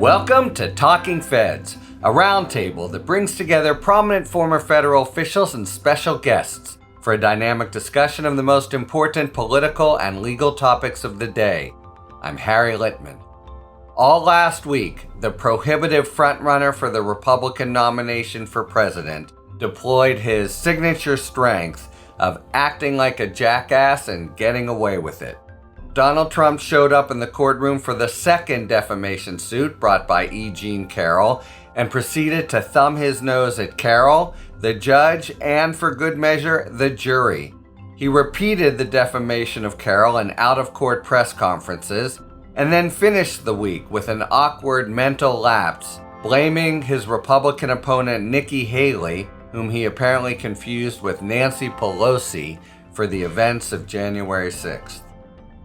Welcome to Talking Feds, a roundtable that brings together prominent former federal officials and special guests for a dynamic discussion of the most important political and legal topics of the day. I'm Harry Littman. All last week, the prohibitive frontrunner for the Republican nomination for president deployed his signature strength of acting like a jackass and getting away with it. Donald Trump showed up in the courtroom for the second defamation suit brought by E. Jean Carroll and proceeded to thumb his nose at Carroll, the judge, and for good measure, the jury. He repeated the defamation of Carroll in out-of-court press conferences and then finished the week with an awkward mental lapse, blaming his Republican opponent Nikki Haley, whom he apparently confused with Nancy Pelosi, for the events of January 6th.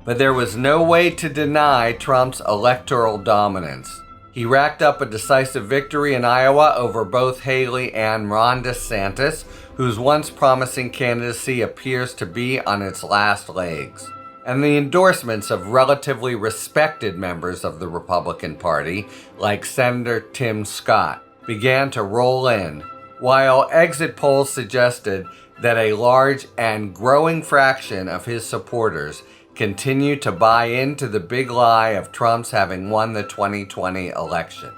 But there was no way to deny Trump's electoral dominance. He racked up a decisive victory in Iowa over both Haley and Ron DeSantis, whose once promising candidacy appears to be on its last legs. And the endorsements of relatively respected members of the Republican Party, like Senator Tim Scott, began to roll in, while exit polls suggested that a large and growing fraction of his supporters continue to buy into the big lie of Trump's having won the 2020 election.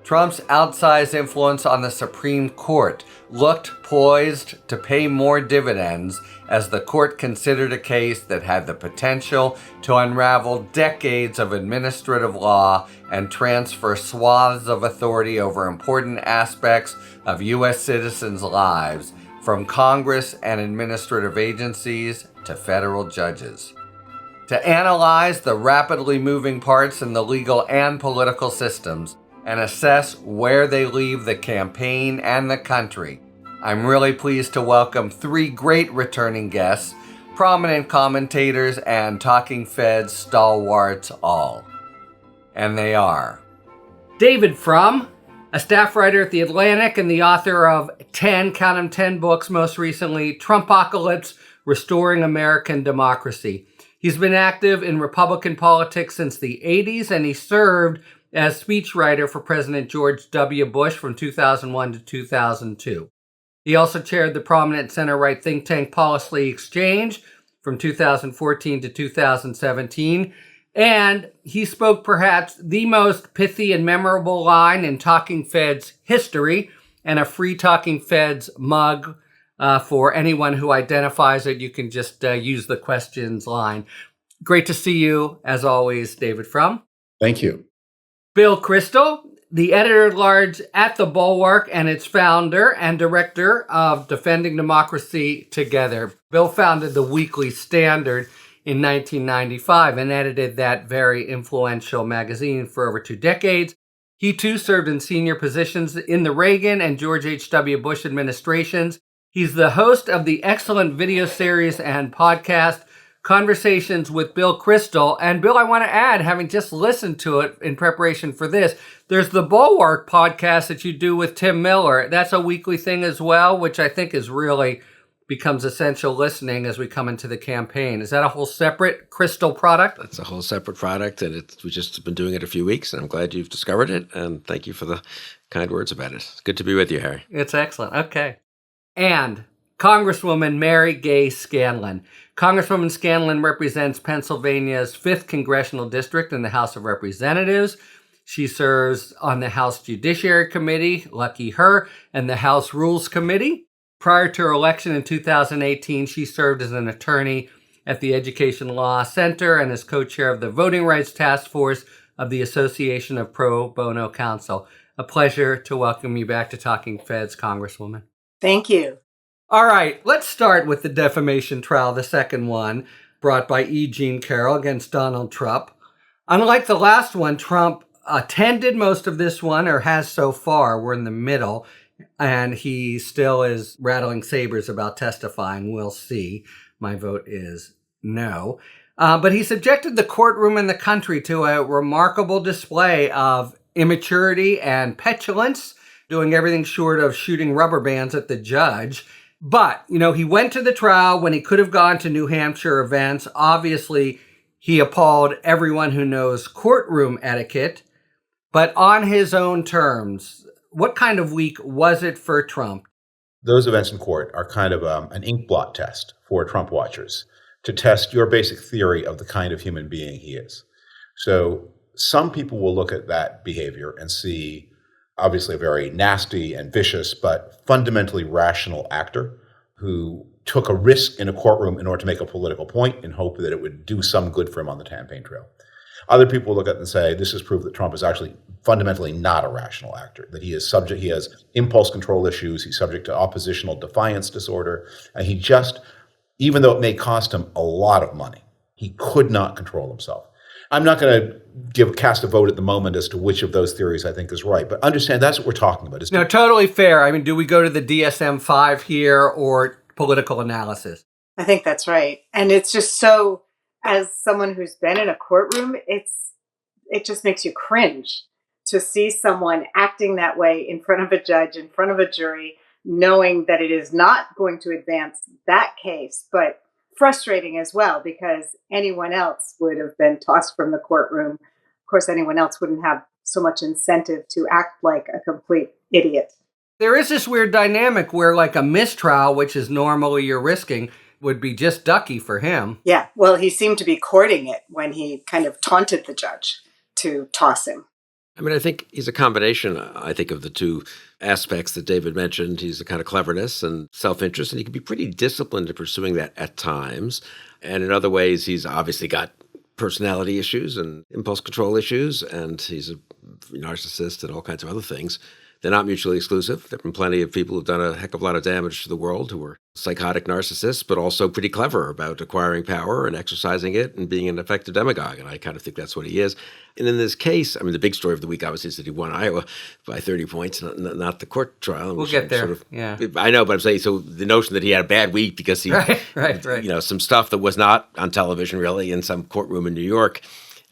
Trump's outsized influence on the Supreme Court looked poised to pay more dividends as the court considered a case that had the potential to unravel decades of administrative law and transfer swaths of authority over important aspects of U.S. citizens' lives from Congress and administrative agencies to federal judges. To analyze the rapidly moving parts in the legal and political systems and assess where they leave the campaign and the country, I'm really pleased to welcome three great returning guests, prominent commentators, and Talking Feds stalwarts all. And they are David Frum, a staff writer at The Atlantic and the author of 10 books, most recently Trumpocalypse, Restoring American Democracy. He's been active in Republican politics since the 80s, and he served as speechwriter for President George W. Bush from 2001 to 2002. He also chaired the prominent center-right think tank Policy Exchange from 2014 to 2017, and he spoke perhaps the most pithy and memorable line in Talking Feds history, and a free Talking Feds mug for anyone who identifies it. You can just use the questions line. Great to see you, as always, David Frum. Thank you. Bill Kristol, the editor-at-large at The Bulwark and its founder and director of Defending Democracy Together. Bill founded the Weekly Standard in 1995 and edited that very influential magazine for over 2 decades. He too served in senior positions in the Reagan and George H.W. Bush administrations. He's the host of the excellent video series and podcast, Conversations with Bill Kristol. And Bill, I want to add, having just listened to it in preparation for this, there's the Bulwark podcast that you do with Tim Miller. That's a weekly thing as well, which I think is really becomes essential listening as we come into the campaign. Is that a whole separate Kristol product? That's a whole separate product, and we've just been doing it a few weeks, and I'm glad you've discovered it, and thank you for the kind words about it. It's good to be with you, Harry. It's excellent. Okay. And Congresswoman Mary Gay Scanlon. Congresswoman Scanlon represents Pennsylvania's 5th Congressional District in the House of Representatives. She serves on the House Judiciary Committee, lucky her, and the House Rules Committee. Prior to her election in 2018, she served as an attorney at the Education Law Center and as co-chair of the Voting Rights Task Force of the Association of Pro Bono Counsel. A pleasure to welcome you back to Talking Feds, Congresswoman. Thank you. All right, let's start with the defamation trial, the second one, brought by E. Jean Carroll against Donald Trump. Unlike the last one, Trump attended most of this one, or has so far. We're in the middle, and he still is rattling sabers about testifying. We'll see. My vote is no. But he subjected the courtroom and the country to a remarkable display of immaturity and petulance, doing everything short of shooting rubber bands at the judge. But, he went to the trial when he could have gone to New Hampshire events. Obviously, he appalled everyone who knows courtroom etiquette. But on his own terms, what kind of week was it for Trump? Those events in court are kind of an inkblot test for Trump watchers to test your basic theory of the kind of human being he is. So some people will look at that behavior and see obviously a very nasty and vicious, but fundamentally rational actor who took a risk in a courtroom in order to make a political point in hope that it would do some good for him on the campaign trail. Other people will look at it and say, this is proof that Trump is actually fundamentally not a rational actor, that he has impulse control issues, he's subject to oppositional defiance disorder, and he just, even though it may cost him a lot of money, he could not control himself. I'm not going to cast a vote at the moment as to which of those theories I think is right, but understand that's what we're talking about. No, totally fair. I mean, do we go to the DSM-5 here or political analysis? I think that's right. And it's just so, as someone who's been in a courtroom, it just makes you cringe to see someone acting that way in front of a judge, in front of a jury, knowing that it is not going to advance that case, but frustrating as well, because anyone else would have been tossed from the courtroom. Of course, anyone else wouldn't have so much incentive to act like a complete idiot. There is this weird dynamic where like a mistrial, which is normally you're risking, would be just ducky for him. Yeah, well, he seemed to be courting it when he kind of taunted the judge to toss him. I mean, I think he's a combination, I think, of the two aspects that David mentioned. He's a kind of cleverness and self-interest, and he can be pretty disciplined in pursuing that at times. And in other ways, he's obviously got personality issues and impulse control issues, and he's a narcissist and all kinds of other things. They're not mutually exclusive. There have been plenty of people who've done a heck of a lot of damage to the world who are psychotic narcissists, but also pretty clever about acquiring power and exercising it and being an effective demagogue. And I kind of think that's what he is. And in this case, I mean, the big story of the week, obviously, is that he won Iowa by 30 points, not the court trial. We'll get there. Yeah. I know, but I'm saying, so the notion that he had a bad week because he, right. Some stuff that was not on television really in some courtroom in New York,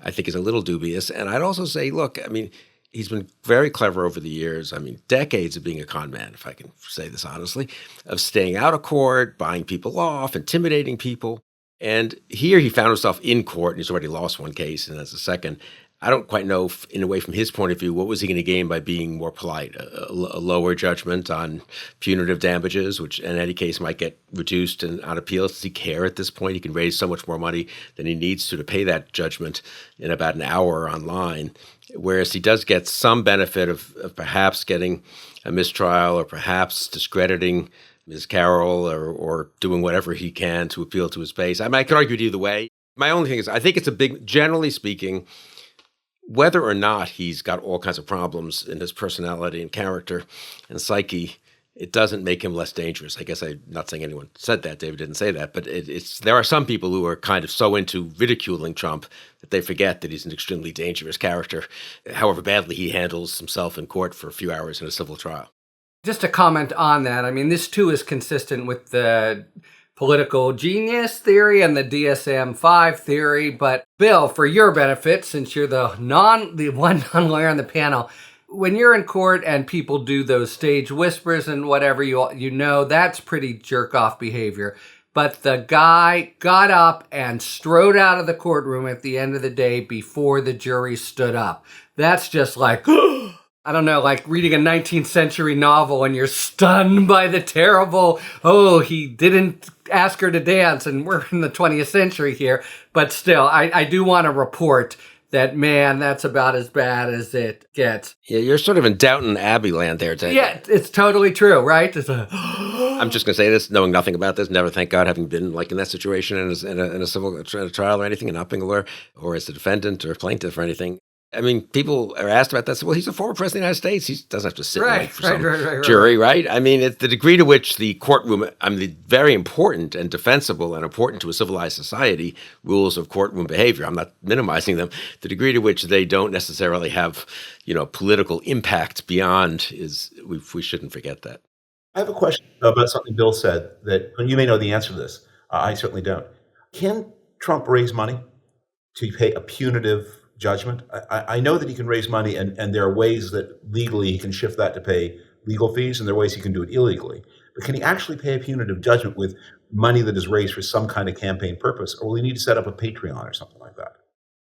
I think is a little dubious. And I'd also say, look, I mean, he's been very clever over the years. I mean, decades of being a con man, if I can say this honestly, of staying out of court, buying people off, intimidating people. And here he found himself in court, and he's already lost one case, and that's the second. I don't quite know, in a way, from his point of view, what was he going to gain by being more polite? A lower judgment on punitive damages, which in any case might get reduced and on appeal. Does he care at this point? He can raise so much more money than he needs to pay that judgment in about an hour online. Whereas he does get some benefit of perhaps getting a mistrial or perhaps discrediting Ms. Carroll or doing whatever he can to appeal to his base. I mean, I could argue it either way. My only thing is, I think it's a big, generally speaking, whether or not he's got all kinds of problems in his personality and character and psyche, it doesn't make him less dangerous. I guess I'm not saying anyone said that. David didn't say that. But there are some people who are kind of so into ridiculing Trump that they forget that he's an extremely dangerous character, however badly he handles himself in court for a few hours in a civil trial. Just to comment on that, I mean, this too is consistent with the political genius theory and the DSM-5 theory. But Bill, for your benefit, since you're the one non-lawyer on the panel, when you're in court and people do those stage whispers and whatever, you know that's pretty jerk-off behavior. But the guy got up and strode out of the courtroom at the end of the day before the jury stood up. That's just like, I don't know, like reading a 19th century novel and you're stunned by the terrible, he didn't ask her to dance, and we're in the 20th century here. But still, I do want to report that, man, that's about as bad as it gets. Yeah, you're sort of in Downton Abbey land there, Ted. Yeah, it's totally true, right? I'm just going to say this, knowing nothing about this, never, thank God, having been like in that situation in a civil trial or anything, and not being a lawyer or as a defendant or plaintiff or anything. I mean, people are asked about that. So, well, he's a former president of the United States. He doesn't have to sit for some jury, right? I mean, it's the degree to which the courtroom, very important and defensible and important to a civilized society, rules of courtroom behavior. I'm not minimizing them. The degree to which they don't necessarily have, political impact beyond we shouldn't forget that. I have a question about something Bill said that, and you may know the answer to this. I certainly don't. Can Trump raise money to pay a punitive judgment? I know that he can raise money, and there are ways that legally he can shift that to pay legal fees, and there are ways he can do it illegally. But can he actually pay a punitive judgment with money that is raised for some kind of campaign purpose, or will he need to set up a Patreon or something like that?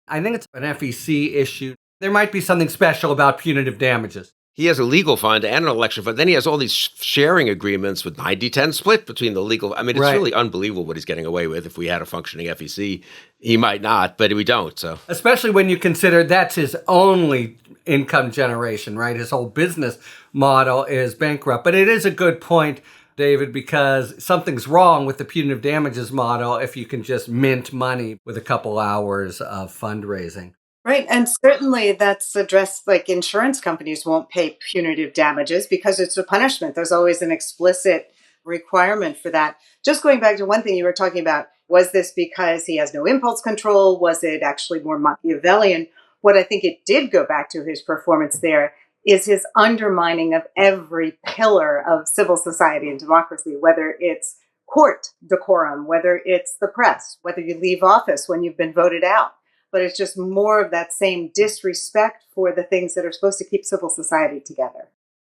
I think it's an FEC issue. There might be something special about punitive damages. He has a legal fund and an election fund. Then he has all these sharing agreements with 90-10 split between the legal. I mean, it's really unbelievable what he's getting away with. If we had a functioning FEC, he might not, but we don't. So, especially when you consider that's his only income generation, right? His whole business model is bankrupt. But it is a good point, David, because something's wrong with the punitive damages model if you can just mint money with a couple hours of fundraising. Right. And certainly that's addressed, like insurance companies won't pay punitive damages because it's a punishment. There's always an explicit requirement for that. Just going back to one thing you were talking about, was this because he has no impulse control? Was it actually more Machiavellian? What I think it did go back to his performance there is his undermining of every pillar of civil society and democracy, whether it's court decorum, whether it's the press, whether you leave office when you've been voted out. But it's just more of that same disrespect for the things that are supposed to keep civil society together.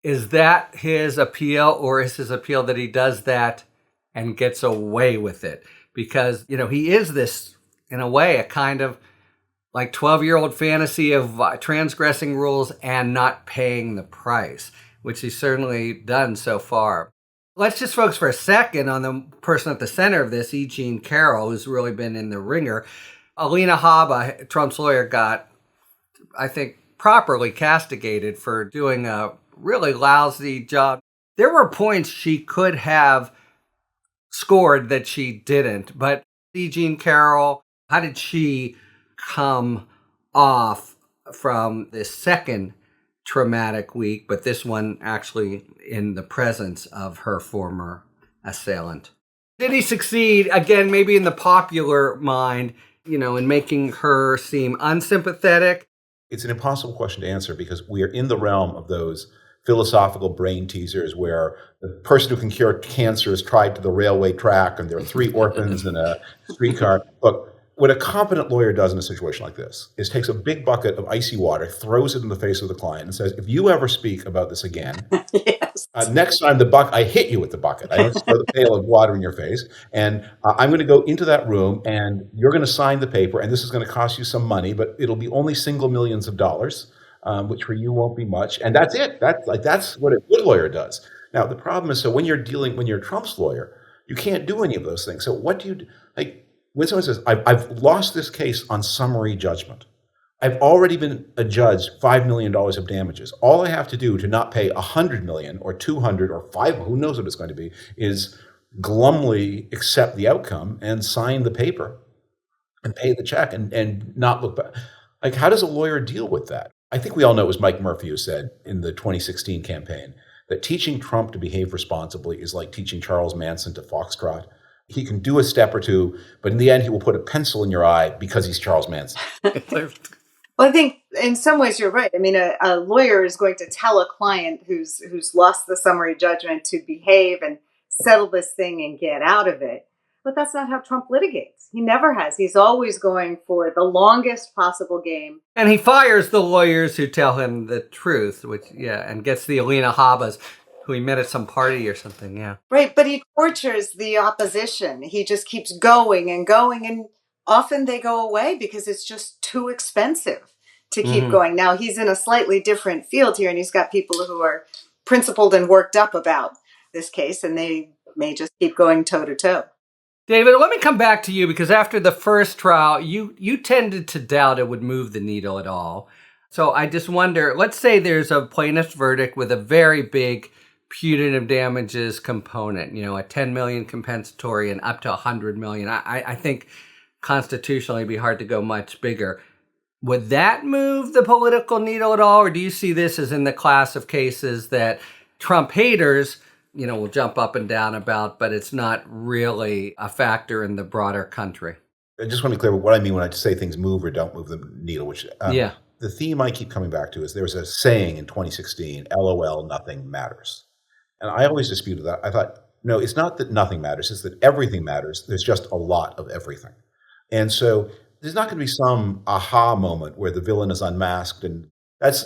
Is that his appeal, or is his appeal that he does that and gets away with it? Because, he is this, in a way, a kind of like 12-year-old fantasy of transgressing rules and not paying the price, which he's certainly done so far. Let's just focus for a second on the person at the center of this, E. Jean Carroll, who's really been in the ringer. Alina Habba, Trump's lawyer, got, I think, properly castigated for doing a really lousy job. There were points she could have scored that she didn't. But E. Jean Carroll, how did she come off from this second traumatic week, but this one actually in the presence of her former assailant? Did he succeed, again, maybe in the popular mind, in making her seem unsympathetic? It's an impossible question to answer because we are in the realm of those philosophical brain teasers where the person who can cure cancer is tied to the railway track and there are 3 orphans in a streetcar. Look, what a competent lawyer does in a situation like this is takes a big bucket of icy water, throws it in the face of the client and says, if you ever speak about this again, Yes. Next time I hit you with the bucket. I don't throw the pail of water in your face. And I'm going to go into that room and you're going to sign the paper and this is going to cost you some money, but it'll be only single millions of dollars, which for you won't be much. And that's it. That's what a good lawyer does. Now, the problem is, so when you're Trump's lawyer, you can't do any of those things. So what do you do? Like when someone says, I've lost this case on summary judgment. I've already been adjudged $5 million of damages. All I have to do to not pay $100 million or $200 or $5, who knows what it's going to be, is glumly accept the outcome and sign the paper and pay the check and not look back. Like, how does a lawyer deal with that? I think we all know it was Mike Murphy who said in the 2016 campaign that teaching Trump to behave responsibly is like teaching Charles Manson to foxtrot. He can do a step or two, but in the end, he will put a pencil in your eye because he's Charles Manson. Well, I think in some ways you're right. I mean, a lawyer is going to tell a client who's lost the summary judgment to behave and settle this thing and get out of it. But that's not how Trump litigates. He never has. He's always going for the longest possible game. And he fires the lawyers who tell him the truth, and gets the Alina Habbas, who he met at some party or something, yeah. Right, but he tortures the opposition. He just keeps going, and often they go away because it's just too expensive to keep going. Now, he's in a slightly different field here, and he's got people who are principled and worked up about this case, and they may just keep going toe-to-toe. David, let me come back to you, because after the first trial, you tended to doubt it would move the needle at all. So I just wonder, let's say there's a plaintiff's verdict with a very big punitive damages component, a 10 million compensatory and up to 100 million. I think constitutionally it'd be hard to go much bigger. Would that move the political needle at all? Or do you see this as in the class of cases that Trump haters, will jump up and down about, but it's not really a factor in the broader country? I just want to be clear what I mean when I say things move or don't move the needle, which the theme I keep coming back to is there was a saying in 2016, LOL, nothing matters. And I always disputed that. I thought, no, it's not that nothing matters, it's that everything matters. There's just a lot of everything. And so there's not going to be some aha moment where the villain is unmasked and That's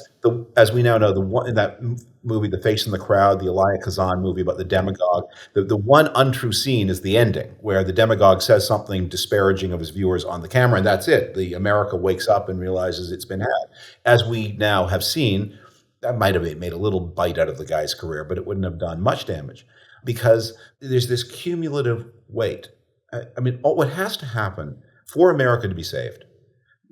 as we now know, the one in that movie, The Face in the Crowd, the Elia Kazan movie about the demagogue. The one untrue scene is the ending, where the demagogue says something disparaging of his viewers on the camera, and that's it. The America wakes up and realizes it's been had. As we now have seen, that might have made a little bite out of the guy's career, but it wouldn't have done much damage because there's this cumulative weight. I mean, what has to happen for America to be saved?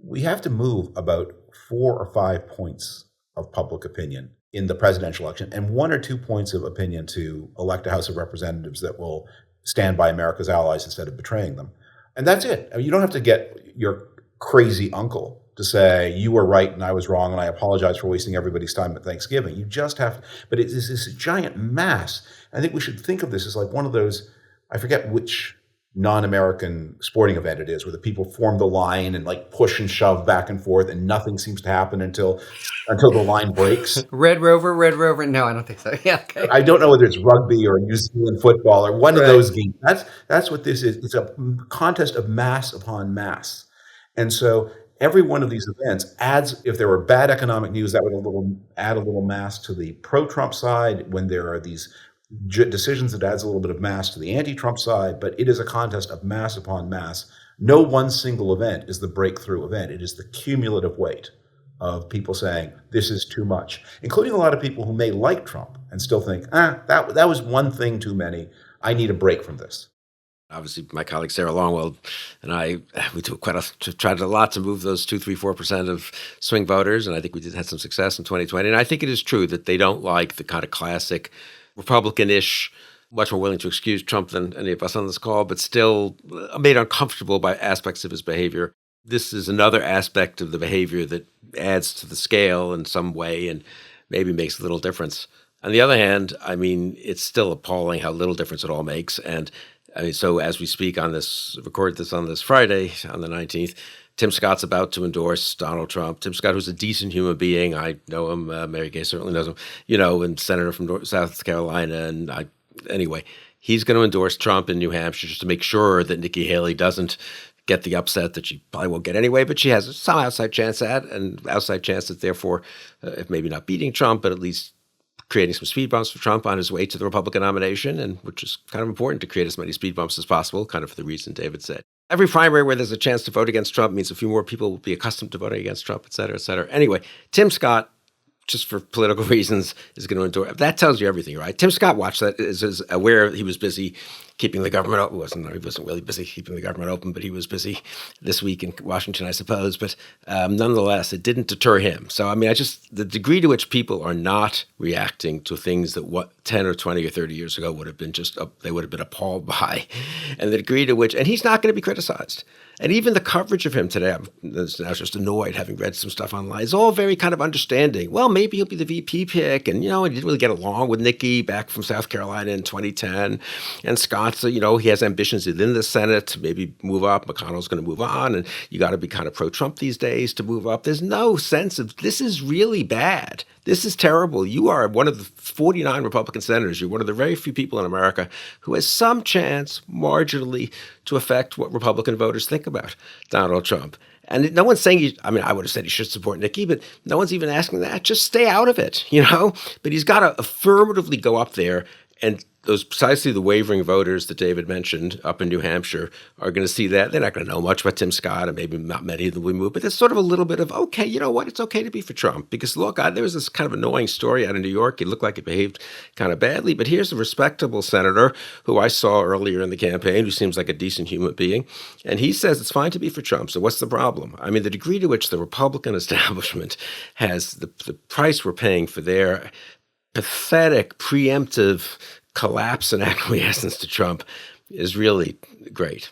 We have to move about 4 or 5 points of public opinion in the presidential election and 1 or 2 points of opinion to elect a House of Representatives that will stand by America's allies instead of betraying them. And that's it. I mean, you don't have to get your crazy uncle to say, you were right and I was wrong and I apologize for wasting everybody's time at Thanksgiving. You just have, but it's this giant mass. I think we should think of this as like one of those, I forget which non-American sporting event it is, where the people form the line and like push and shove back and forth and nothing seems to happen until the line breaks. Red Rover. No, I don't think so. Yeah. Okay. I don't know whether it's rugby or New Zealand football or one of those games. That's what this is. It's a contest of mass upon mass. And so every one of these events adds, if there were bad economic news, that would add a little mass to the pro-Trump side. When there are these decisions, that adds a little bit of mass to the anti-Trump side, but it is a contest of mass upon mass. No one single event is the breakthrough event. It is the cumulative weight of people saying, this is too much, including a lot of people who may like Trump and still think, that was one thing too many. I need a break from this. Obviously, my colleague Sarah Longwell and I, we tried a lot to move those 2-3-4% of swing voters, and I think we did have some success in 2020. And I think it is true that they don't like the kind of classic Republican-ish, much more willing to excuse Trump than any of us on this call, but still made uncomfortable by aspects of his behavior. This is another aspect of the behavior that adds to the scale in some way and maybe makes a little difference. On the other hand, I mean, it's still appalling how little difference it all makes. And I mean, so as we speak on this, record this on this Friday, on the 19th, Tim Scott's about to endorse Donald Trump. Tim Scott, who's a decent human being. I know him. Mary Gay certainly knows him, and senator from South Carolina. And anyway, he's going to endorse Trump in New Hampshire just to make sure that Nikki Haley doesn't get the upset that she probably won't get anyway, but she has some outside chance at, and outside chance that therefore, if maybe not beating Trump, but at least creating some speed bumps for Trump on his way to the Republican nomination, and which is kind of important to create as many speed bumps as possible, kind of for the reason David said. Every primary where there's a chance to vote against Trump means a few more people will be accustomed to voting against Trump, et cetera, et cetera. Anyway, Tim Scott, just for political reasons, is going to endorse. That tells you everything, right? Tim Scott watched that, is aware he was busy keeping the government open. He wasn't really busy keeping the government open, but he was busy this week in Washington, I suppose. But nonetheless, it didn't deter him. So, I mean, the degree to which people are not reacting to things that 10 or 20 or 30 years ago would have been they would have been appalled by. And the degree to which, and he's not going to be criticized. And even the coverage of him today, I'm now just annoyed having read some stuff online, is all very kind of understanding. Well, maybe he'll be the VP pick. And, he didn't really get along with Nikki back from South Carolina in 2010. And Scott's, he has ambitions within the Senate to maybe move up. McConnell's going to move on. And you got to be kind of pro-Trump these days to move up. There's no sense of, this is really bad. This is terrible. You are one of the 49 Republican senators. You're one of the very few people in America who has some chance, marginally, to affect what Republican voters think about Donald Trump. And no one's saying, I would have said he should support Nikki, but no one's even asking that. Just stay out of it, But he's got to affirmatively go up there, and those precisely the wavering voters that David mentioned up in New Hampshire are going to see that. They're not going to know much about Tim Scott, and maybe not many of them will move, but there's sort of a little bit of, okay, you know what? It's okay to be for Trump. Because look, there was this kind of annoying story out of New York. It looked like he behaved kind of badly, but here's a respectable senator who I saw earlier in the campaign who seems like a decent human being, and he says it's fine to be for Trump. So what's the problem? I mean, the degree to which the Republican establishment has the price we're paying for their pathetic, preemptive collapse and acquiescence to Trump is really great.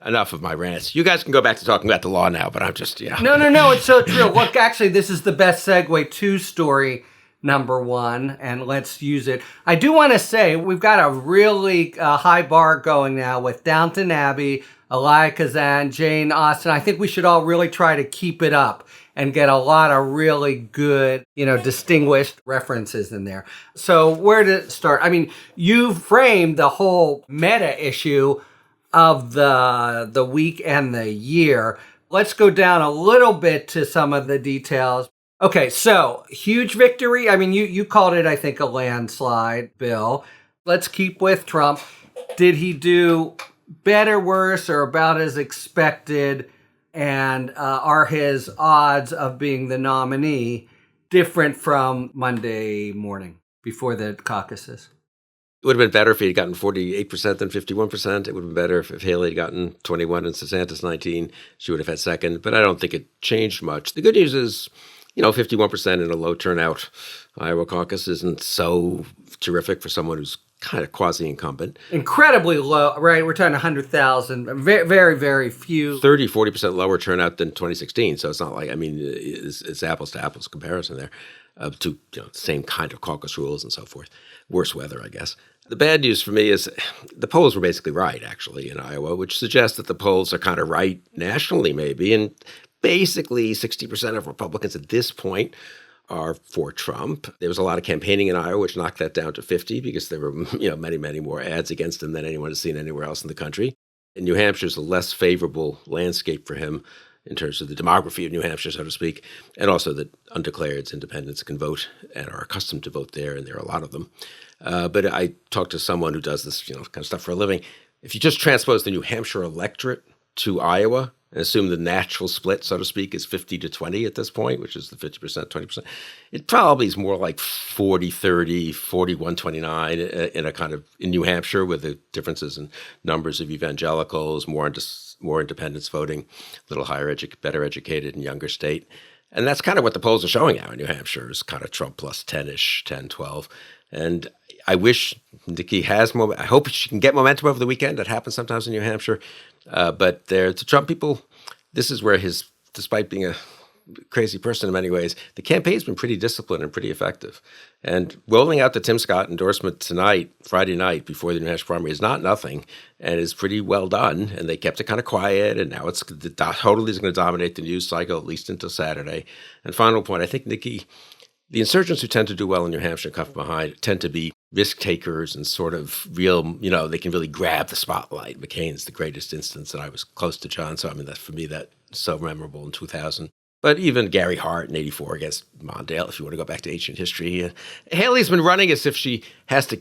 Enough of my rants. You guys can go back to talking about the law now, but I'm just, No, it's so true. Look, actually, this is the best segue to story number one, and let's use it. I do want to say we've got a really high bar going now with Downton Abbey, Elia Kazan, Jane Austen. I think we should all really try to keep it up and get a lot of really good, distinguished references in there. So where to start? I mean, you framed the whole meta issue of the week and the year. Let's go down a little bit to some of the details. Okay, so huge victory. I mean, you called it, I think, a landslide, Bill. Let's keep with Trump. Did he do better, worse, or about as expected? And are his odds of being the nominee different from Monday morning before the caucuses? It would have been better if he had gotten 48% than 51%. It would have been better if Haley had gotten 21 and DeSantis 19. She would have had second, but I don't think it changed much. The good news is, 51% in a low turnout Iowa caucus isn't so terrific for someone who's kind of quasi-incumbent. Incredibly low, right? We're talking 100,000, very, very, very few. 40% lower turnout than 2016. So it's not like, it's apples to apples comparison there to the same kind of caucus rules and so forth. Worse weather, I guess. The bad news for me is the polls were basically right, actually, in Iowa, which suggests that the polls are kind of right nationally, maybe. And basically 60% of Republicans at this point are for Trump. There was a lot of campaigning in Iowa, which knocked that down to 50 because there were many, many more ads against him than anyone has seen anywhere else in the country. And New Hampshire is a less favorable landscape for him in terms of the demography of New Hampshire, so to speak, and also that undeclareds, independents can vote and are accustomed to vote there, and there are a lot of them. But I talked to someone who does this kind of stuff for a living. If you just transpose the New Hampshire electorate to Iowa and assume the natural split, so to speak, is 50 to 20 at this point, which is the 50%, 20%, it probably is more like 40-30, 41-29 in a kind of in New Hampshire, with the differences in numbers of evangelicals, more independents voting, a little higher, better educated and younger state. And that's kind of what the polls are showing now in New Hampshire, is kind of Trump plus 10-ish, 10, 12. And I wish Nikki has I hope she can get momentum over the weekend. That happens sometimes in New Hampshire. But to Trump people, this is where despite being a crazy person in many ways, the campaign's been pretty disciplined and pretty effective. And rolling out the Tim Scott endorsement tonight, Friday night, before the New Hampshire primary is not nothing and is pretty well done. And they kept it kind of quiet, and now it's totally is going to dominate the news cycle, at least until Saturday. And final point, I think Nikki, the insurgents who tend to do well in New Hampshire and come from behind tend to be risk takers and sort of real, they can really grab the spotlight. McCain's the greatest instance, and I was close to John. So, that for me, that's so memorable in 2000. But even Gary Hart in 84 against Mondale, if you want to go back to ancient history. Haley's been running as if she has to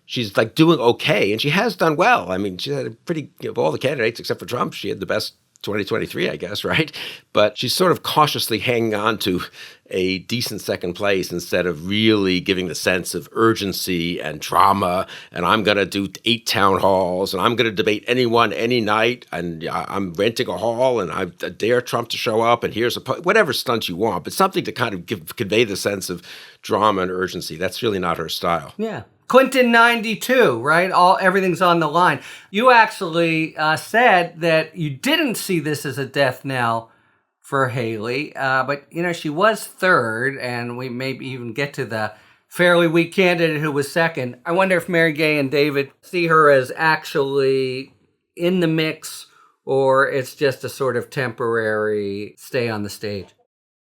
she's like doing okay, and she has done well. She had a pretty, of all the candidates except for Trump, she had the best 2023, I guess, right? But she's sort of cautiously hanging on to a decent second place instead of really giving the sense of urgency and drama. And I'm going to do 8 town halls, and I'm going to debate anyone, any night. And I'm renting a hall, and I dare Trump to show up. And here's whatever stunt you want, but something to kind of convey the sense of drama and urgency. That's really not her style. Yeah. Clinton 92, right? Everything's on the line. You actually said that you didn't see this as a death knell for Haley, but she was third, and we maybe even get to the fairly weak candidate who was second. I wonder if Mary Gay and David see her as actually in the mix, or it's just a sort of temporary stay on the stage.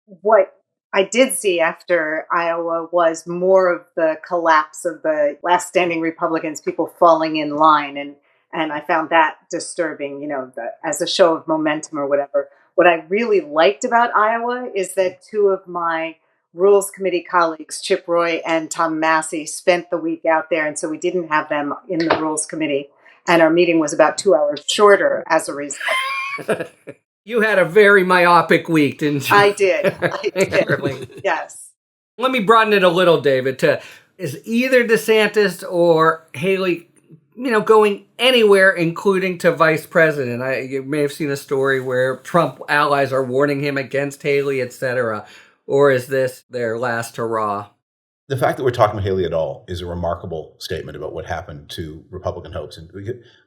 What I did see after Iowa was more of the collapse of the last standing Republicans, people falling in line. And I found that disturbing, as a show of momentum or whatever. What I really liked about Iowa is that 2 of my Rules Committee colleagues, Chip Roy and Tom Massey, spent the week out there. And so we didn't have them in the Rules Committee. And our meeting was about 2 hours shorter as a result. You had a very myopic week, didn't you? I did. Yes. Let me broaden it a little, David. Is either DeSantis or Haley, going anywhere, including to vice president? You may have seen a story where Trump allies are warning him against Haley, etc. Or is this their last hurrah? The fact that we're talking about Haley at all is a remarkable statement about what happened to Republican hopes. And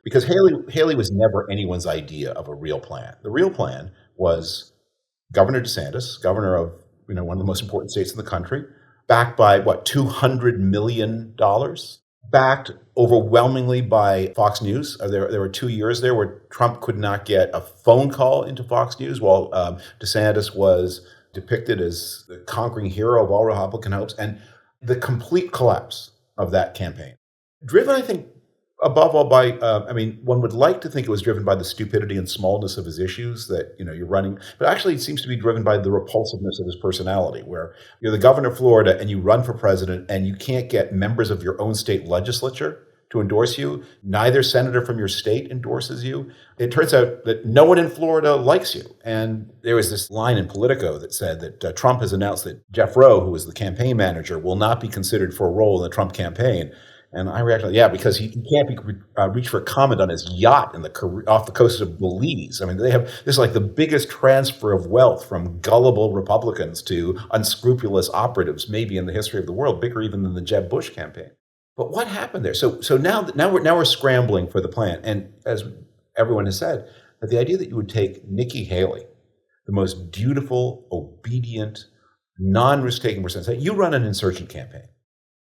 because Haley was never anyone's idea of a real plan. The real plan was Governor DeSantis, governor of one of the most important states in the country, backed by $200 million, backed overwhelmingly by Fox News. There were 2 years there where Trump could not get a phone call into Fox News, while DeSantis was depicted as the conquering hero of all Republican hopes. And the complete collapse of that campaign, driven, I think, Above all, one would like to think it was driven by the stupidity and smallness of his issues that, you're running. But actually, it seems to be driven by the repulsiveness of his personality, where you're the governor of Florida and you run for president and you can't get members of your own state legislature to endorse you. Neither senator from your state endorses you. It turns out that no one in Florida likes you. And there was this line in Politico that said that Trump has announced that Jeff Rowe, who was the campaign manager, will not be considered for a role in the Trump campaign. And I reacted, yeah, because he can't be reach for comment on his yacht off the coast of Belize. I mean, this is like the biggest transfer of wealth from gullible Republicans to unscrupulous operatives, maybe in the history of the world, bigger even than the Jeb Bush campaign. But what happened there? So now we're scrambling for the plan, and as everyone has said, that the idea that you would take Nikki Haley, the most dutiful, obedient, non-risk-taking person, say you run an insurgent campaign.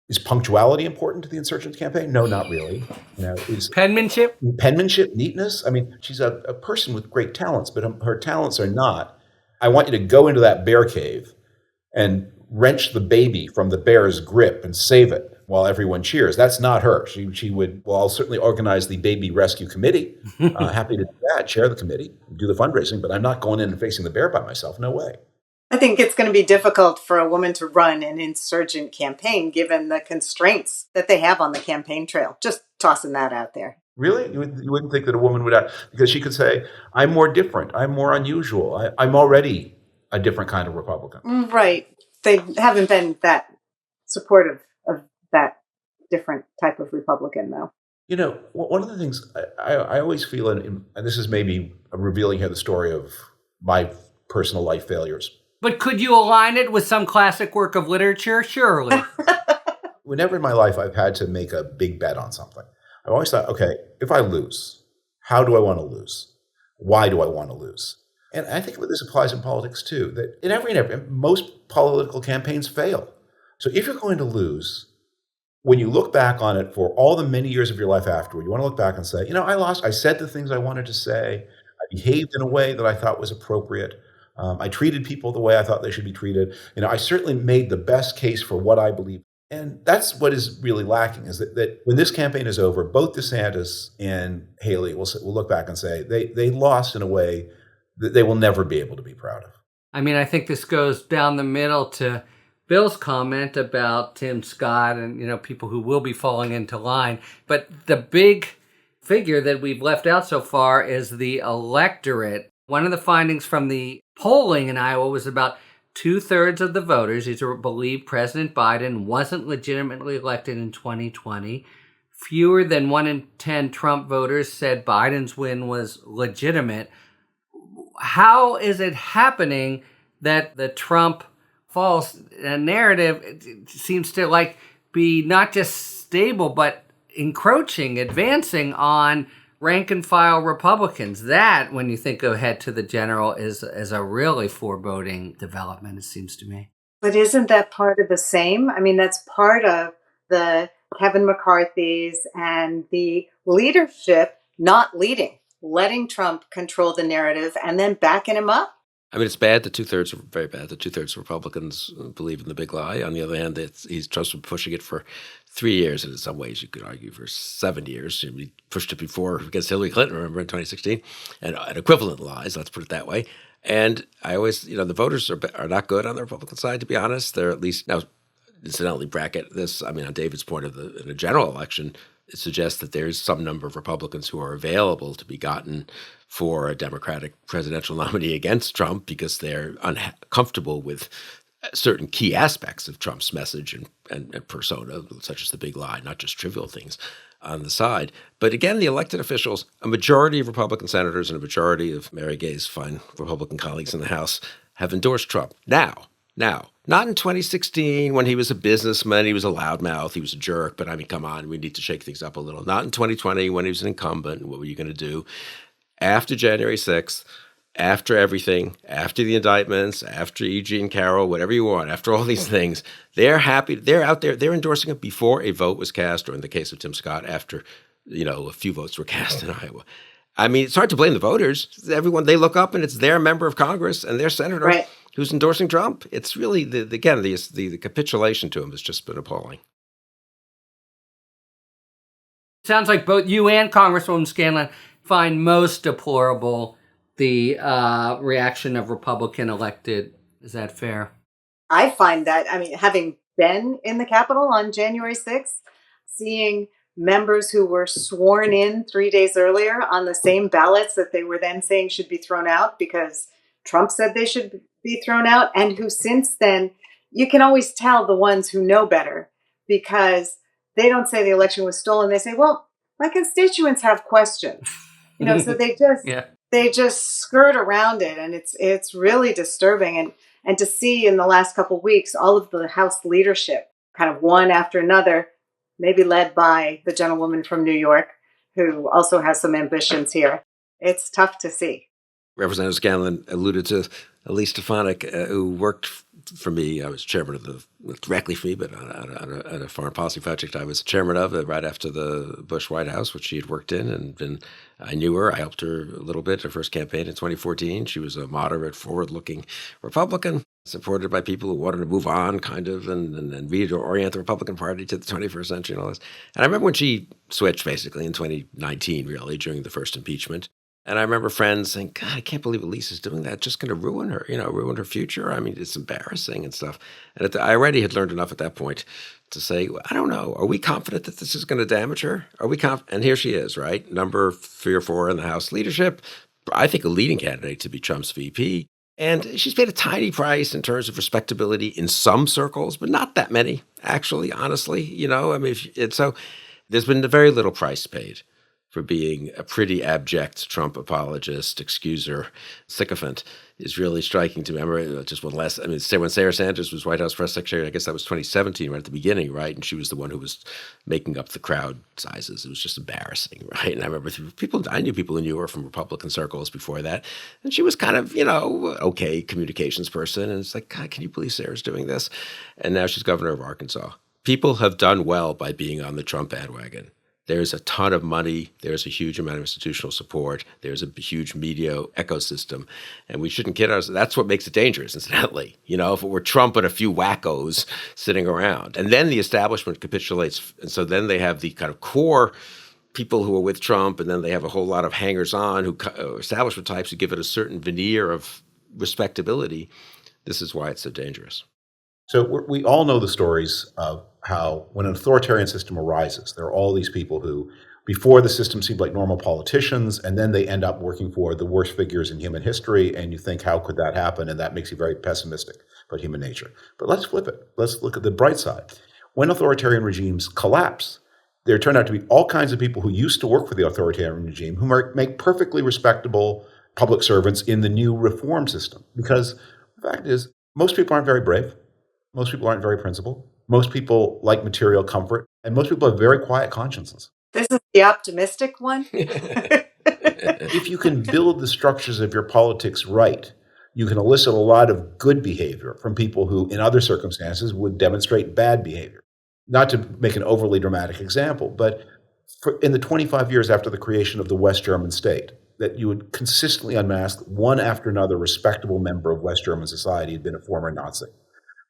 Is punctuality important to the insurgent campaign? No, not really. Is penmanship, neatness? I mean, she's a person with great talents, but her talents are not, I want you to go into that bear cave and wrench the baby from the bear's grip and save it while everyone cheers. That's not her. She would, well, I'll certainly organize the baby rescue committee. Happy to do that, chair the committee, do the fundraising, but I'm not going in and facing the bear by myself. No way. I think it's going to be difficult for a woman to run an insurgent campaign given the constraints that they have on the campaign trail. Just tossing that out there. Really? You wouldn't think that a woman would have, because she could say, I'm more different, I'm more unusual, I'm already a different kind of Republican. Right. They haven't been that supportive of that different type of Republican, though. One of the things I always feel, and this is maybe revealing here the story of my personal life failures. But could you align it with some classic work of literature? Surely. Whenever in my life I've had to make a big bet on something, I've always thought, okay, if I lose, how do I want to lose? Why do I want to lose? And I think this applies in politics too, that most political campaigns fail. So if you're going to lose, when you look back on it for all the many years of your life afterward, you want to look back and say, I lost. I said the things I wanted to say. I behaved in a way that I thought was appropriate. I treated people the way I thought they should be treated. I certainly made the best case for what I believe. And that's what is really lacking, is that when this campaign is over, both DeSantis and Haley will look back and say they lost in a way that they will never be able to be proud of. I mean, I think this goes down the middle to Bill's comment about Tim Scott and, people who will be falling into line. But the big figure that we've left out so far is the electorate. One of the findings from the polling in Iowa was about 2/3 of the voters either believe President Biden wasn't legitimately elected in 2020. Fewer than 1 in 10 Trump voters said Biden's win was legitimate. How is it happening that the Trump false narrative seems to be not just stable, but encroaching, advancing on rank and file Republicans? That, when you think ahead to the general, is a really foreboding development, it seems to me. But isn't that part of the same? I mean, that's part of the Kevin McCarthy's and the leadership not leading, letting Trump control the narrative and then backing him up. I mean, it's bad that 2/3 are very bad. That 2/3 of Republicans believe in the big lie. On the other hand, Trump's been pushing it for 3 years, and in some ways you could argue for 7 years. He pushed it before against Hillary Clinton, remember, in 2016, and equivalent lies, let's put it that way. And I always, the voters are not good on the Republican side, to be honest. They're at least, now, incidentally, bracket this, on David's point in a general election, it suggests that there's some number of Republicans who are available to be gotten for a Democratic presidential nominee against Trump because they're uncomfortable with certain key aspects of Trump's message and persona, such as the big lie, not just trivial things on the side. But again, the elected officials, a majority of Republican senators and a majority of Mary Gay's fine Republican colleagues in the House have endorsed Trump. Now, not in 2016 when he was a businessman, he was a loudmouth, he was a jerk, but come on, we need to shake things up a little. Not in 2020 when he was an incumbent, what were you going to do? After January 6th, after everything, after the indictments, after E.G. and Carroll, whatever you want, after all these things, they're happy. They're out there. They're endorsing it before a vote was cast, or in the case of Tim Scott, after, a few votes were cast in Iowa. It's hard to blame the voters. Everyone, they look up and it's their member of Congress and their senator who's endorsing Trump. It's really, the capitulation to him has just been appalling. Sounds like both you and Congresswoman Scanlon find most deplorable the reaction of Republican elected. Is that fair? I find that, having been in the Capitol on January 6th, seeing members who were sworn in 3 days earlier on the same ballots that they were then saying should be thrown out because Trump said they should be thrown out, and who since then, you can always tell the ones who know better because they don't say the election was stolen. They say, well, my constituents have questions. So they just they just skirt around it, and it's really disturbing. And to see in the last couple of weeks, all of the House leadership, kind of one after another, maybe led by the gentlewoman from New York, who also has some ambitions here. It's tough to see. Representative Scanlon alluded to Elise Stefanik, who worked for me. I was chairman of directly for me, but on a foreign policy project I was chairman of right after the Bush White House, which she had worked in. And I knew her. I helped her a little bit her first campaign in 2014. She was a moderate, forward-looking Republican, supported by people who wanted to move on, kind of, and reorient the Republican Party to the 21st century and all this. And I remember when she switched, basically, in 2019, really, during the first impeachment. And I remember friends saying, God, I can't believe Elise is doing that. It's just going to ruin her, ruin her future. I mean, it's embarrassing and stuff. And I already had learned enough at that point to say, I don't know. Are we confident that this is going to damage her? Are we confident? And here she is, right? Number 3 or 4 in the House leadership. I think a leading candidate to be Trump's VP. And she's paid a tiny price in terms of respectability in some circles, but not that many, actually, honestly. So there's been very little price paid for being a pretty abject Trump apologist, excuser, sycophant is really striking to me. I remember just one last, when Sarah Sanders was White House press secretary, I guess that was 2017, right at the beginning, right? And she was the one who was making up the crowd sizes. It was just embarrassing, right? And I remember I knew people who knew her from Republican circles before that. And she was kind of, okay communications person. And it's like, God, can you believe Sarah's doing this? And now she's governor of Arkansas. People have done well by being on the Trump bandwagon. There's a ton of money. There's a huge amount of institutional support. There's a huge media ecosystem. And we shouldn't kid ourselves. That's what makes it dangerous, incidentally. If it were Trump and a few wackos sitting around. And then the establishment capitulates. And so then they have the kind of core people who are with Trump, and then they have a whole lot of hangers-on, establishment types who give it a certain veneer of respectability. This is why it's so dangerous. So we all know the stories of how when an authoritarian system arises, there are all these people who, before the system seemed like normal politicians, and then they end up working for the worst figures in human history, and you think, how could that happen? And that makes you very pessimistic about human nature. But let's flip it. Let's look at the bright side. When authoritarian regimes collapse, there turn out to be all kinds of people who used to work for the authoritarian regime who make perfectly respectable public servants in the new reform system. Because the fact is, most people aren't very brave. Most people aren't very principled. Most people like material comfort, and most people have very quiet consciences. This is the optimistic one. If you can build the structures of your politics right, you can elicit a lot of good behavior from people who, in other circumstances, would demonstrate bad behavior. Not to make an overly dramatic example, but in the 25 years after the creation of the West German state, that you would consistently unmask one after another respectable member of West German society had been a former Nazi.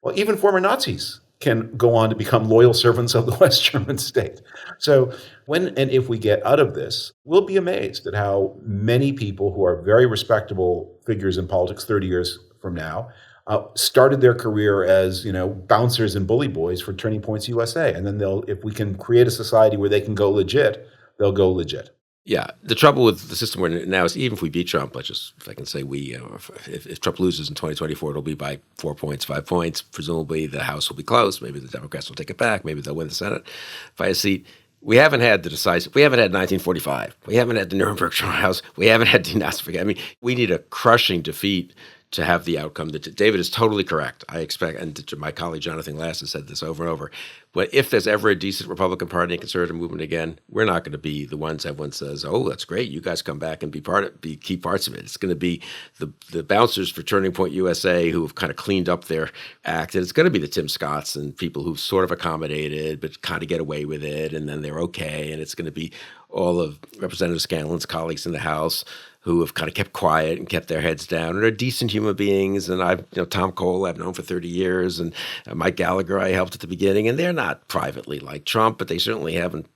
Well, even former Nazis can go on to become loyal servants of the West German state. So when and if we get out of this, we'll be amazed at how many people who are very respectable figures in politics 30 years from now started their career as, bouncers and bully boys for Turning Points USA. And then if we can create a society where they can go legit, they'll go legit. Yeah, the trouble with the system we're in now is even if we beat Trump, if I can say we, if Trump loses in 2024, it'll be by 4 points, 5 points. Presumably the House will be close. Maybe the Democrats will take it back. Maybe they'll win the Senate by a seat. We haven't had the decisive. We haven't had 1945. We haven't had the Nuremberg trials. We haven't had denazification. We need a crushing defeat to have the outcome that David is totally correct. I expect, and my colleague Jonathan Glass has said this over and over, but if there's ever a decent Republican Party and conservative movement again, we're not going to be the ones everyone says, oh, that's great, you guys come back and be key parts of it. It's going to be the bouncers for Turning Point USA who have kind of cleaned up their act, and it's going to be the Tim Scotts and people who've sort of accommodated but kind of get away with it, and then they're okay, and it's going to be all of Representative Scanlon's colleagues in the House who have kind of kept quiet and kept their heads down and are decent human beings. And Tom Cole I've known for 30 years, and Mike Gallagher I helped at the beginning, and they're not privately like Trump, but they certainly haven't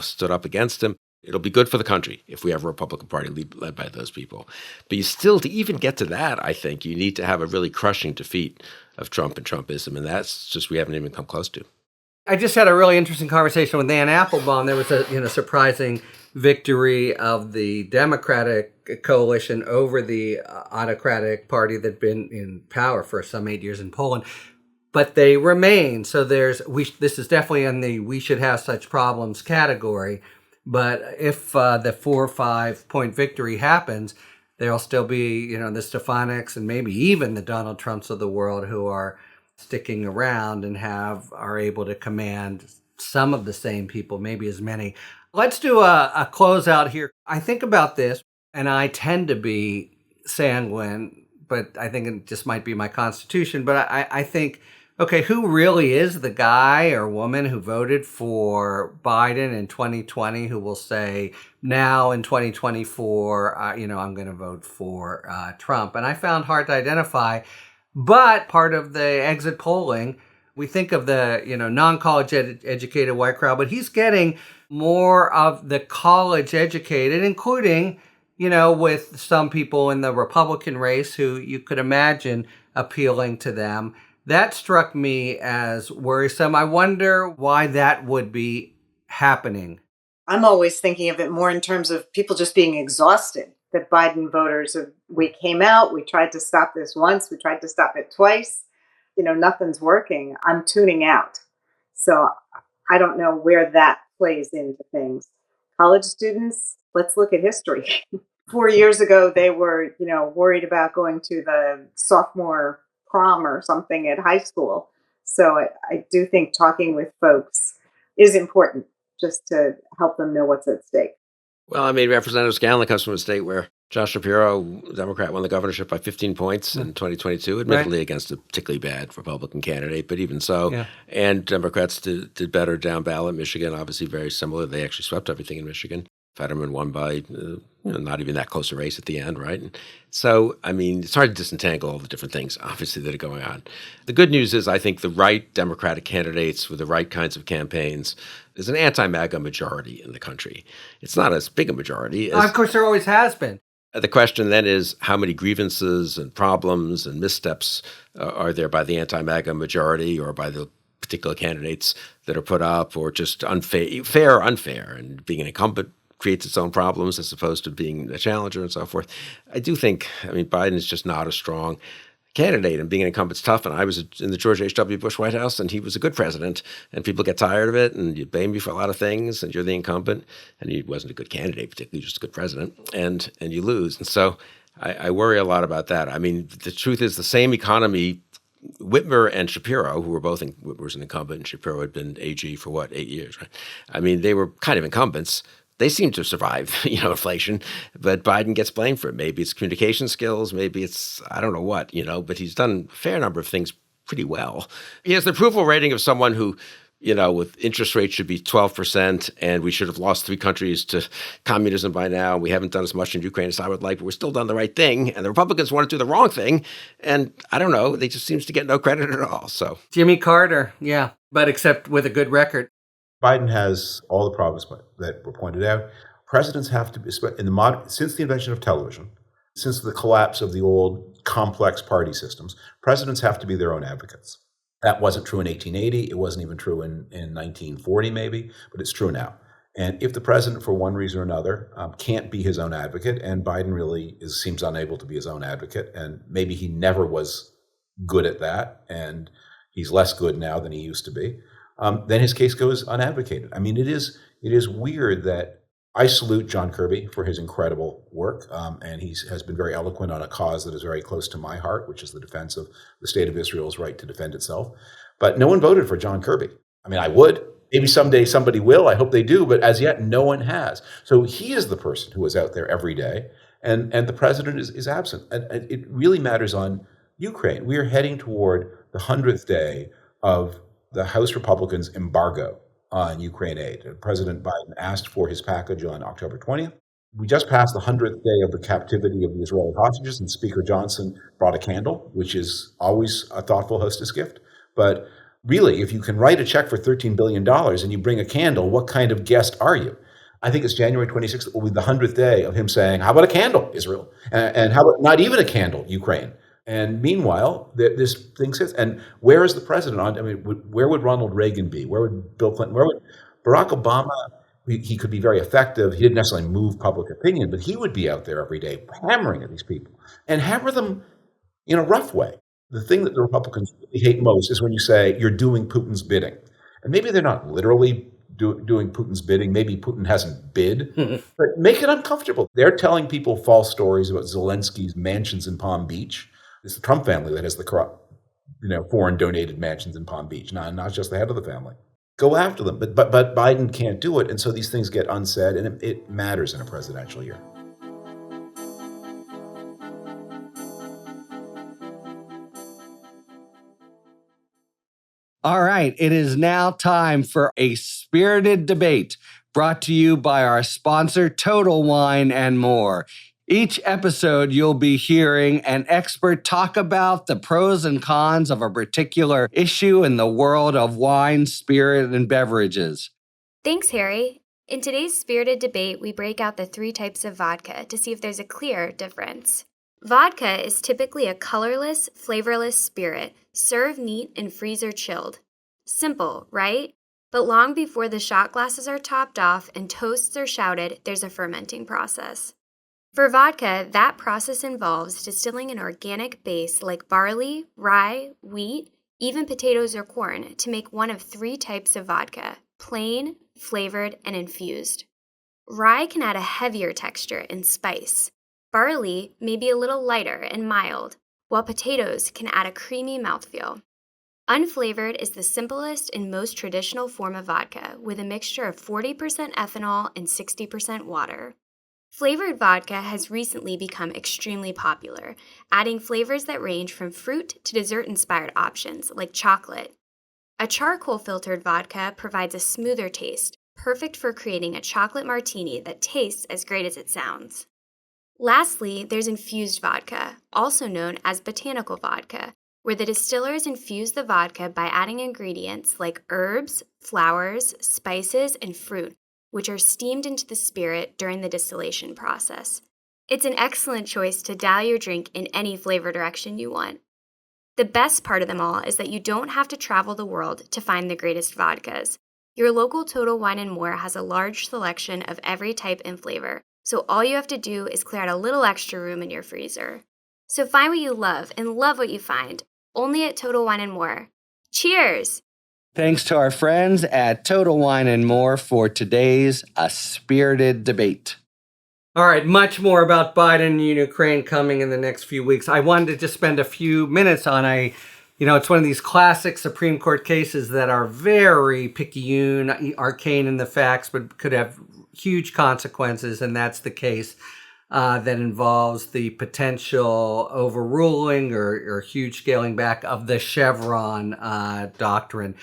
stood up against him. It'll be good for the country if we have a Republican Party led by those people. But you still, to even get to that, I think you need to have a really crushing defeat of Trump and Trumpism. And that's just, we haven't even come close to. I just had a really interesting conversation with Ann Applebaum. There was a surprising victory of the Democratic coalition over the autocratic party that'd been in power for some 8 years in Poland. But they remain. So this is definitely in the we should have such problems category. But if the 4 or 5 point victory happens, there'll still be, the Stefanics and maybe even the Donald Trumps of the world who are sticking around and are able to command some of the same people, maybe as many. Let's do a closeout here. I think about this, and I tend to be sanguine, but I think it just might be my constitution. But I think, okay, who really is the guy or woman who voted for Biden in 2020 who will say, now in 2024, I'm going to vote for Trump? And I found hard to identify. But part of the exit polling, we think of the, non-college educated white crowd, but he's getting more of the college educated, including, with some people in the Republican race who you could imagine appealing to them. That struck me as worrisome. I wonder why that would be happening. I'm always thinking of it more in terms of people just being exhausted. That Biden voters, we came out, we tried to stop this once, we tried to stop it twice. Nothing's working. I'm tuning out. So I don't know where that plays into things. College students, let's look at history. 4 years ago, they were, worried about going to the sophomore prom or something at high school. So I do think talking with folks is important just to help them know what's at stake. Well, Representative Scanlon comes from a state where Josh Shapiro, Democrat, won the governorship by 15 points in 2022, admittedly against a particularly bad Republican candidate, but even so. Yeah. And Democrats did better down ballot. Michigan, obviously very similar. They actually swept everything in Michigan. Fetterman won by not even that close a race at the end, right? And so, it's hard to disentangle all the different things, obviously, that are going on. The good news is I think the right Democratic candidates with the right kinds of campaigns, there's an anti-MAGA majority in the country. It's not as big a majority. Of course, there always has been. The question then is how many grievances and problems and missteps are there by the anti-MAGA majority or by the particular candidates that are put up, or just fair or unfair, and being an incumbent creates its own problems as opposed to being a challenger and so forth. I do think, Biden is just not a strong candidate, and being an incumbent's tough. And I was in the George H.W. Bush White House, and he was a good president, and people get tired of it, and you blame me for a lot of things, and you're the incumbent, and he wasn't a good candidate, particularly just a good president, and you lose. And so I worry a lot about that. The truth is the same economy, Whitmer and Shapiro, who were both, Whitmer was an incumbent, and Shapiro had been AG for 8 years, right? They were kind of incumbents. They seem to survive, inflation, but Biden gets blamed for it. Maybe it's communication skills, maybe it's, I don't know what, but he's done a fair number of things pretty well. He has the approval rating of someone who, with interest rates should be 12%, and we should have lost 3 countries to communism by now. We haven't done as much in Ukraine as I would like, but we're still done the right thing. And the Republicans want to do the wrong thing. And I don't know, they just seems to get no credit at all. So Jimmy Carter, yeah, but except with a good record. Biden has all the problems that were pointed out. Presidents have to be, since the invention of television, since the collapse of the old complex party systems, presidents have to be their own advocates. That wasn't true in 1880. It wasn't even true in 1940 maybe, but it's true now. And if the president, for one reason or another, can't be his own advocate, and Biden really seems unable to be his own advocate, and maybe he never was good at that, and he's less good now than he used to be, then his case goes unadvocated. It is weird that I salute John Kirby for his incredible work, and he has been very eloquent on a cause that is very close to my heart, which is the defense of the state of Israel's right to defend itself. But no one voted for John Kirby. I would. Maybe someday somebody will. I hope they do. But as yet, no one has. So he is the person who is out there every day, and the president is absent. And it really matters on Ukraine. We are heading toward the 100th day of the House Republicans' embargo on Ukraine aid. President Biden asked for his package on October 20th. We just passed the 100th day of the captivity of the Israeli hostages, and Speaker Johnson brought a candle, which is always a thoughtful hostess gift. But really, if you can write a check for $13 billion and you bring a candle, what kind of guest are you? I think it's January 26th will be the 100th day of him saying, how about a candle, Israel? And how about not even a candle, Ukraine? And meanwhile, this thing sits. And where is the president on? I mean, where would Ronald Reagan be? Where would Bill Clinton? Where would Barack Obama? He could be very effective. He didn't necessarily move public opinion, but he would be out there every day hammering at these people and hammer them in a rough way. The thing that the Republicans really hate most is when you say you're doing Putin's bidding. And maybe they're not literally doing Putin's bidding. Maybe Putin hasn't bid, but make it uncomfortable. They're telling people false stories about Zelensky's mansions in Palm Beach. It's the Trump family that has the corrupt, foreign donated mansions in Palm Beach, not just the head of the family. Go after them. But Biden can't do it. And so these things get unsaid, and it matters in a presidential year. All right, it is now time for a spirited debate brought to you by our sponsor, Total Wine and More. Each episode, you'll be hearing an expert talk about the pros and cons of a particular issue in the world of wine, spirit, and beverages. Thanks, Harry. In today's spirited debate, we break out the 3 types of vodka to see if there's a clear difference. Vodka is typically a colorless, flavorless spirit, served neat and freezer chilled. Simple, right? But long before the shot glasses are topped off and toasts are shouted, there's a fermenting process. For vodka, that process involves distilling an organic base like barley, rye, wheat, even potatoes or corn to make one of 3 types of vodka: plain, flavored, and infused. Rye can add a heavier texture and spice. Barley may be a little lighter and mild, while potatoes can add a creamy mouthfeel. Unflavored is the simplest and most traditional form of vodka, with a mixture of 40% ethanol and 60% water. Flavored vodka has recently become extremely popular, adding flavors that range from fruit to dessert-inspired options like chocolate. A charcoal-filtered vodka provides a smoother taste, perfect for creating a chocolate martini that tastes as great as it sounds. Lastly, there's infused vodka, also known as botanical vodka, where the distillers infuse the vodka by adding ingredients like herbs, flowers, spices, and fruit, which are steamed into the spirit during the distillation process. It's an excellent choice to dial your drink in any flavor direction you want. The best part of them all is that you don't have to travel the world to find the greatest vodkas. Your local Total Wine & More has a large selection of every type and flavor, so all you have to do is clear out a little extra room in your freezer. So find what you love and love what you find, only at Total Wine & More. Cheers! Thanks to our friends at Total Wine and More for today's A Spirited Debate. All right, much more about Biden and Ukraine coming in the next few weeks. I wanted to just spend a few minutes on it's one of these classic Supreme Court cases that are very picayune, arcane in the facts, but could have huge consequences, and that's the case that involves the potential overruling or huge scaling back of the Chevron Doctrine.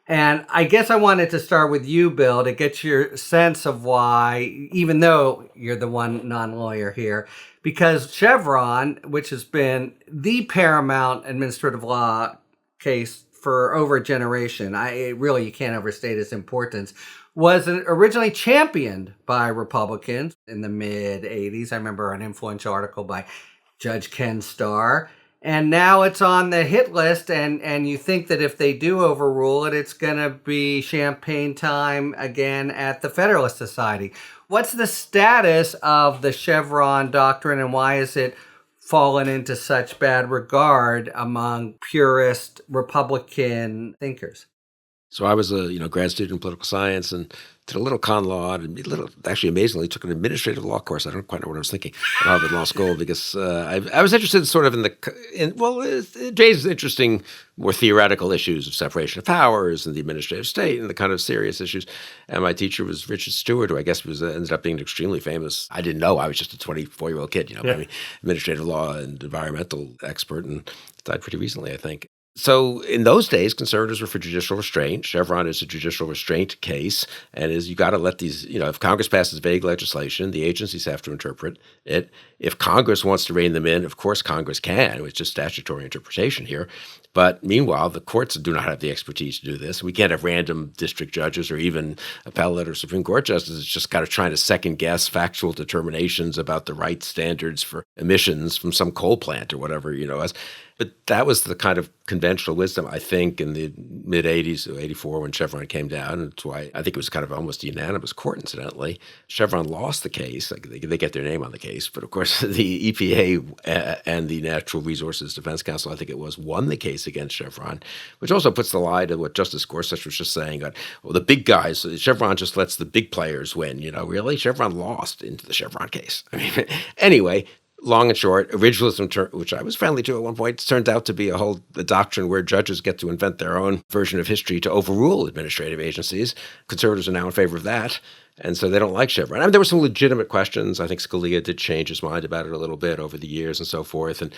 And I guess I wanted to start with you, Bill, to get your sense of why, even though you're the one non-lawyer here, because Chevron, which has been the paramount administrative law case for over a generation, you can't overstate its importance, was originally championed by Republicans in the mid-'80s. I remember an influential article by Judge Ken Starr. And now it's on the hit list, and you think that if they do overrule it, it's going to be champagne time again at the Federalist Society. What's the status of the Chevron Doctrine, and why is it fallen into such bad regard among purist Republican thinkers? So I was a grad student in political science and did a little con law and actually amazingly took an administrative law course. I don't quite know what I was thinking at Harvard Law School because I was interested sort of it raises interesting, more theoretical issues of separation of powers and the administrative state and the kind of serious issues. And my teacher was Richard Stewart, who I guess ended up being an extremely famous. I didn't know I was just a 24-year-old kid, administrative law and environmental expert, and died pretty recently, I think. So in those days, conservatives were for judicial restraint. Chevron is a judicial restraint case, and you got to let these, if Congress passes vague legislation, the agencies have to interpret it. If Congress wants to rein them in, of course Congress can. It's just statutory interpretation here. But meanwhile, the courts do not have the expertise to do this. We can't have random district judges or even appellate or Supreme Court justices just kind of trying to second guess factual determinations about the right standards for emissions from some coal plant or whatever, But that was the kind of conventional wisdom, I think, in the mid-'80s, 84, when Chevron came down. And that's why I think it was kind of almost a unanimous court, incidentally. Chevron lost the case. They get their name on the case. But, of course, the EPA and the Natural Resources Defense Council, I think it was, won the case against Chevron, which also puts the lie to what Justice Gorsuch was just saying. Well, the big guys, Chevron just lets the big players win. Really? Chevron lost into the Chevron case. Anyway, long and short, originalism, which I was friendly to at one point, turned out to be a doctrine where judges get to invent their own version of history to overrule administrative agencies. Conservatives are now in favor of that, and so they don't like Chevron. There were some legitimate questions. I think Scalia did change his mind about it a little bit over the years and so forth, and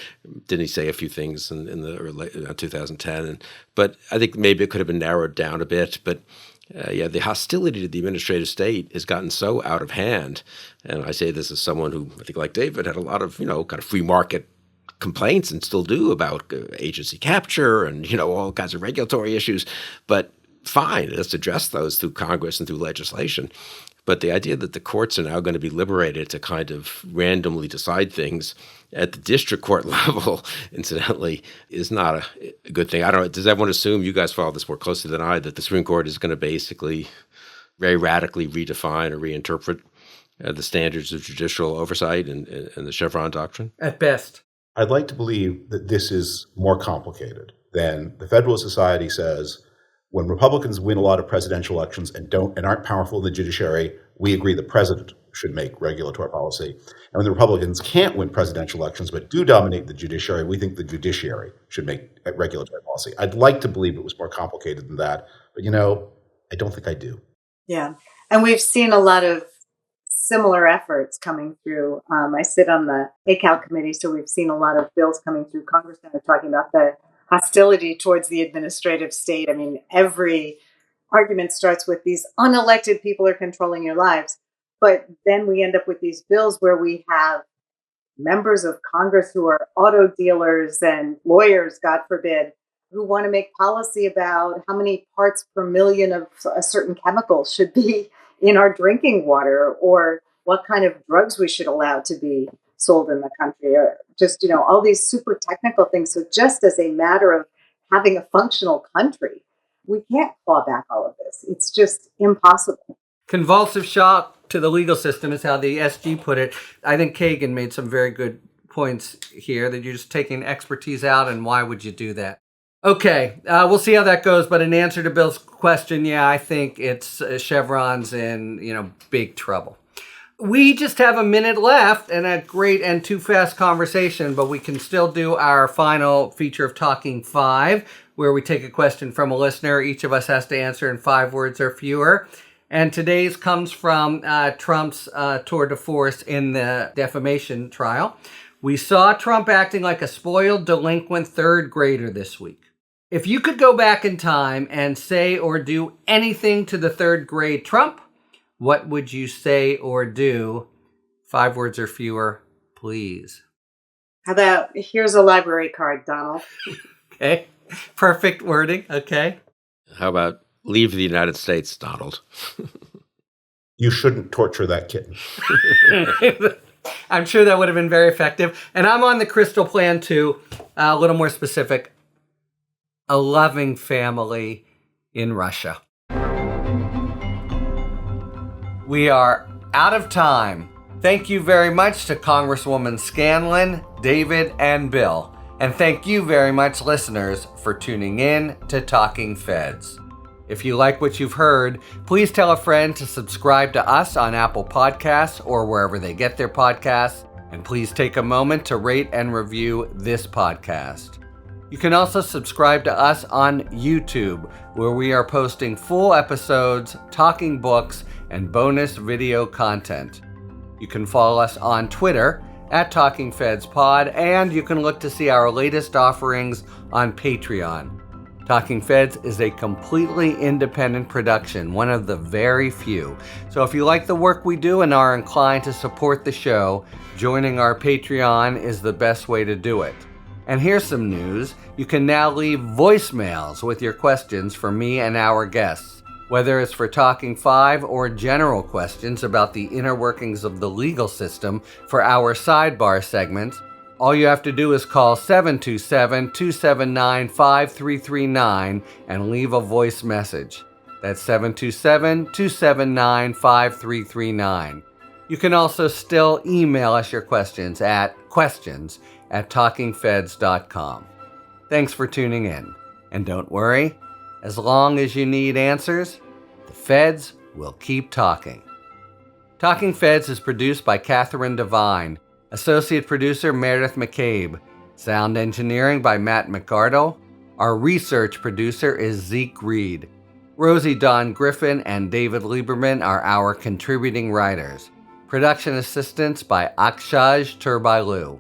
didn't he say a few things in the early 2010? But I think maybe it could have been narrowed down a bit, but the hostility to the administrative state has gotten so out of hand. And I say this as someone who, I think like David, had a lot of, kind of free market complaints and still do about agency capture and, all kinds of regulatory issues. But fine, let's address those through Congress and through legislation. But the idea that the courts are now going to be liberated to kind of randomly decide things at the district court level, incidentally, is not a good thing. I don't know. Does everyone assume, you guys follow this more closely than I, that the Supreme Court is going to basically very radically redefine or reinterpret the standards of judicial oversight and the Chevron Doctrine? At best. I'd like to believe that this is more complicated than the Federalist Society says. When Republicans win a lot of presidential elections and aren't powerful in the judiciary, we agree the president should make regulatory policy. And when the Republicans can't win presidential elections but do dominate the judiciary, we think the judiciary should make regulatory policy. I'd like to believe it was more complicated than that, but I don't think I do. Yeah, and we've seen a lot of similar efforts coming through. I sit on the ACAL committee, so we've seen a lot of bills coming through Congress that are talking about the hostility towards the administrative state. Every argument starts with these unelected people are controlling your lives. But then we end up with these bills where we have members of Congress who are auto dealers and lawyers, God forbid, who want to make policy about how many parts per million of a certain chemical should be in our drinking water, or what kind of drugs we should allow to be sold in the country, or just, all these super technical things. So just as a matter of having a functional country, we can't claw back all of this. It's just impossible. Convulsive shock to the legal system is how the SG put it. I think Kagan made some very good points here, that you're just taking expertise out, and why would you do that? Okay, we'll see how that goes. But in answer to Bill's question, I think it's Chevron's in, big trouble. We just have a minute left and a great and too fast conversation, but we can still do our final feature of Talking 5, where we take a question from a listener. Each of us has to answer in 5 words or fewer. And today's comes from Trump's tour de force in the defamation trial. We saw Trump acting like a spoiled, delinquent third grader this week. If you could go back in time and say or do anything to the third grade Trump, what would you say or do? 5 words or fewer, please. How about, here's a library card, Donald. Okay. Perfect wording. Okay. How about, leave the United States, Donald? You shouldn't torture that kitten. I'm sure that would have been very effective. And I'm on the Kristol plan too, a little more specific. A loving family in Russia. We are out of time. Thank you very much to Congresswoman Scanlon, David, and Bill. And thank you very much, listeners, for tuning in to Talking Feds. If you like what you've heard, please tell a friend to subscribe to us on Apple Podcasts or wherever they get their podcasts. And please take a moment to rate and review this podcast. You can also subscribe to us on YouTube, where we are posting full episodes, talking books, and bonus video content. You can follow us on Twitter at Talking Feds Pod, and you can look to see our latest offerings on Patreon. Talking Feds is a completely independent production, one of the very few. So if you like the work we do and are inclined to support the show, joining our Patreon is the best way to do it. And here's some news. You can now leave voicemails with your questions for me and our guests. Whether it's for Talking 5 or general questions about the inner workings of the legal system for our sidebar segments, all you have to do is call 727-279-5339 and leave a voice message. That's 727-279-5339. You can also still email us your questions at questions@talkingfeds.com. Thanks for tuning in. And don't worry, as long as you need answers, the feds will keep talking. Talking Feds is produced by Catherine Devine, associate producer Meredith McCabe, sound engineering by Matt McArdle. Our research producer is Zeke Reed. Rosie Dawn Griffin and David Lieberman are our contributing writers. Production assistance by Akshaj Turbailu.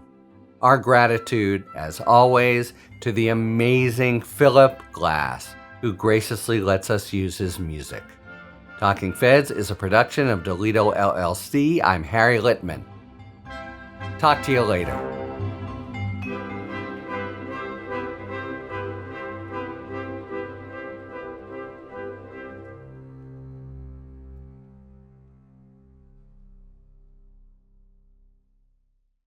Our gratitude, as always, to the amazing Philip Glass, who graciously lets us use his music. Talking Feds is a production of Delito LLC. I'm Harry Littman. Talk to you later.